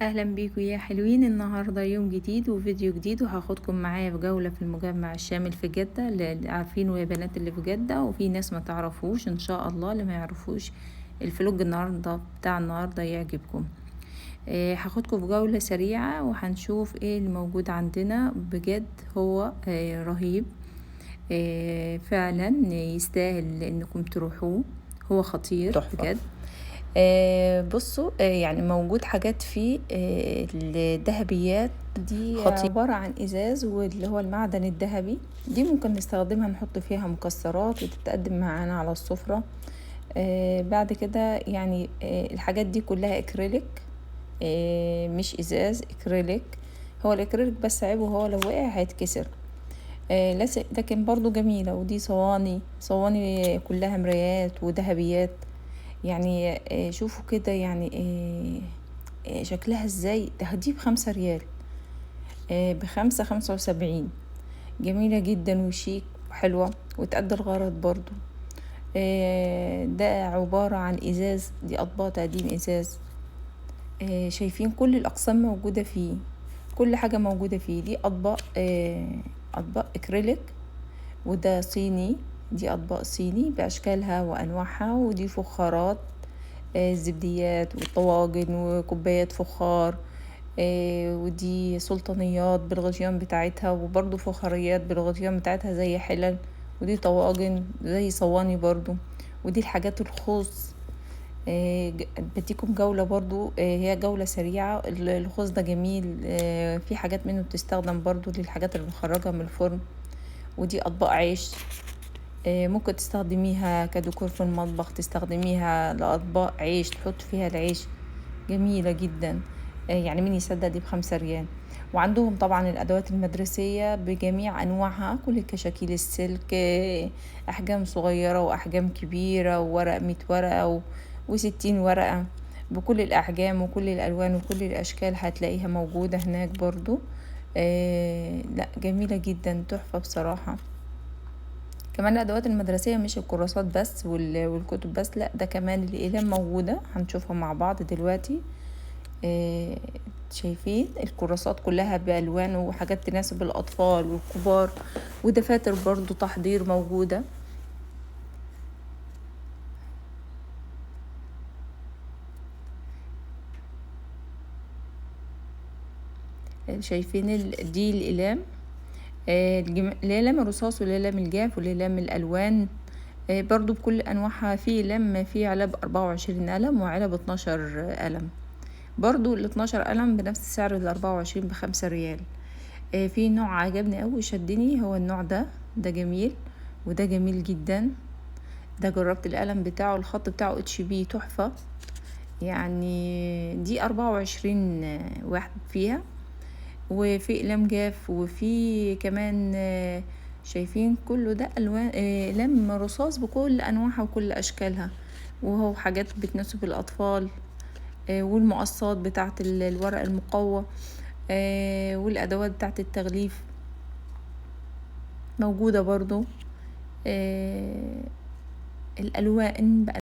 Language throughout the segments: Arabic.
اهلا بيكم يا حلوين. النهارده يوم جديد وفيديو جديد، وهاخدكم معايا في جوله في المجمع الشامل في جده، اللي عارفينه يا بنات اللي في جده، وفي ناس ما تعرفوش ان شاء الله. اللي ما يعرفوش الفلوج النهارده بتاع النهارده يعجبكم. هاخدكم في جوله سريعه وهنشوف ايه اللي موجود عندنا. بجد هو رهيب. فعلا يستاهل انكم تروحوه، هو خطير تحفة. بجد. بصوا، يعني موجود حاجات فيه الذهبيات دي خطير. عبارة عن ازاز، واللي هو المعدن الذهبي دي ممكن نستخدمها نحط فيها مكسرات وتتقدم معانا على السفرة. بعد كده يعني الحاجات دي كلها اكريليك، مش ازاز، اكريليك. هو الاكريليك بس عيبه هو لو وقع هيتكسر. لكن برضو جميلة. ودي صواني كلها مرايات وذهبيات. يعني شوفوا كده، يعني شكلها ازاي. ده دي ب5 ريال، ب5.75. جميلة جدا وشيك وحلوة وتأدي الغرض برضو. ده عبارة عن ازاز، دي اطباق تقديم ازاز. شايفين كل الاقسام موجودة فيه، كل حاجة موجودة فيه. دي اطباق اكريليك، وده صيني. دي اطباق صيني باشكالها وانواعها. ودي فخارات، الزبديات والطواجن وكوبايات فخار. ودي سلطانيات بالغطيان بتاعتها، وبرضو فخاريات بالغطيان بتاعتها زي حلل. ودي طواجن زي صواني برضو. ودي الحاجات الخوص. بديكم جولة برضو، هي جولة سريعة. الخوص ده جميل، في حاجات منه بتستخدم برضو للحاجات اللي بنخرجها من الفرن. ودي أطباق عيش، ممكن تستخدميها كديكور في المطبخ، تستخدميها لأطباق عيش تحط فيها العيش. جميلة جدا. يعني مين يصدق دي ب5 ريال. وعندهم طبعا الأدوات المدرسية بجميع أنواعها، كل كشاكيل السلك، أحجام صغيرة وأحجام كبيرة، وورق 100 ورقة و60 ورقة، بكل الأحجام وكل الألوان وكل الأشكال هتلاقيها موجودة هناك برضو. لا جميلة جدا، تحفة بصراحة. كمان الادوات المدرسيه مش الكراسات بس والكتب بس، لا ده كمان الاقلام موجوده، هنشوفها مع بعض دلوقتي. شايفين الكراسات كلها بالوان وحاجات تناسب الاطفال والكبار، ودفاتر برضو تحضير موجوده. شايفين دي الاقلام، الاقلام الرصاص والاقلام الجاف والاقلام الالوان. برضو بكل انواعها. في اقلام، في علب 24 قلم وعلب 12 قلم. برضو ال12 قلم بنفس سعر ال24 ب5 ريال. في نوع عجبني قوي شدني، هو النوع ده جميل، وده جميل جدا. ده جربت القلم بتاعه، الخط بتاعه HB تحفة. يعني دي 24 واحد فيها. وفي اقلام جاف، وفي كمان شايفين كله ده الوان، اقلام رصاص بكل انواعها وكل اشكالها. وهو حاجات بتناسب الاطفال. والمقصات بتاعت الورق المقوى، والادوات بتاعت التغليف موجودة برضو. الالوان بقى،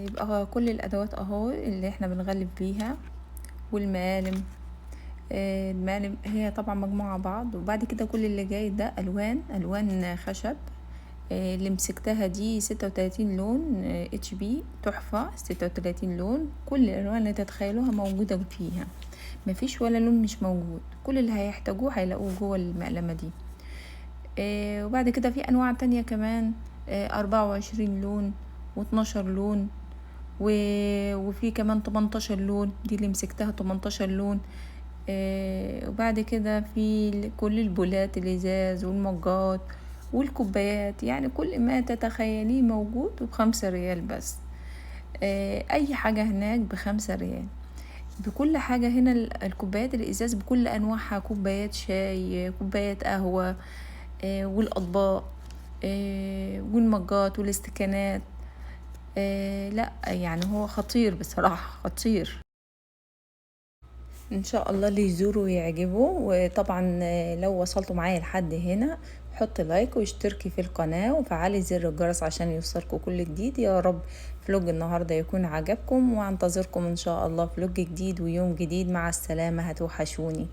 يبقى كل الادوات اهو اللي احنا بنغلف بيها. والمقالم، المقالم هي طبعا مجموعة بعض. وبعد كده كل اللي جاي ده الوان خشب. اللي مسكتها دي 36 لون، HB تحفة. 36 لون، كل الالوان اللي تتخيلوها موجودة فيها، مفيش ولا لون مش موجود. كل اللي هيحتاجوه هيلاقوه جوه المقلمة دي. وبعد كده في انواع تانية كمان، 24 لون و12 لون، وفي كمان 18 لون. دي اللي مسكتها 18 لون. وبعد كده في كل البولات، الازاز والمجات والكوبايات. يعني كل ما تتخيليه موجود، ب5 ريال بس. اي حاجة هناك ب5 ريال. بكل حاجة هنا. الكوبايات الازاز بكل انواعها، كوبايات شاي، كوبايات قهوة، والاطباق، والمجات والاستكانات. لا يعني هو خطير بصراحة، خطير. ان شاء الله اللي يزوره ويعجبه. وطبعا لو وصلتوا معايا لحد هنا حط لايك واشتركي في القناة وفعلي زر الجرس عشان يوصلكوا كل جديد. يا رب فلوج النهاردة يكون عجبكم، وانتظركم ان شاء الله فلوج جديد ويوم جديد. مع السلامة، هتوحشوني.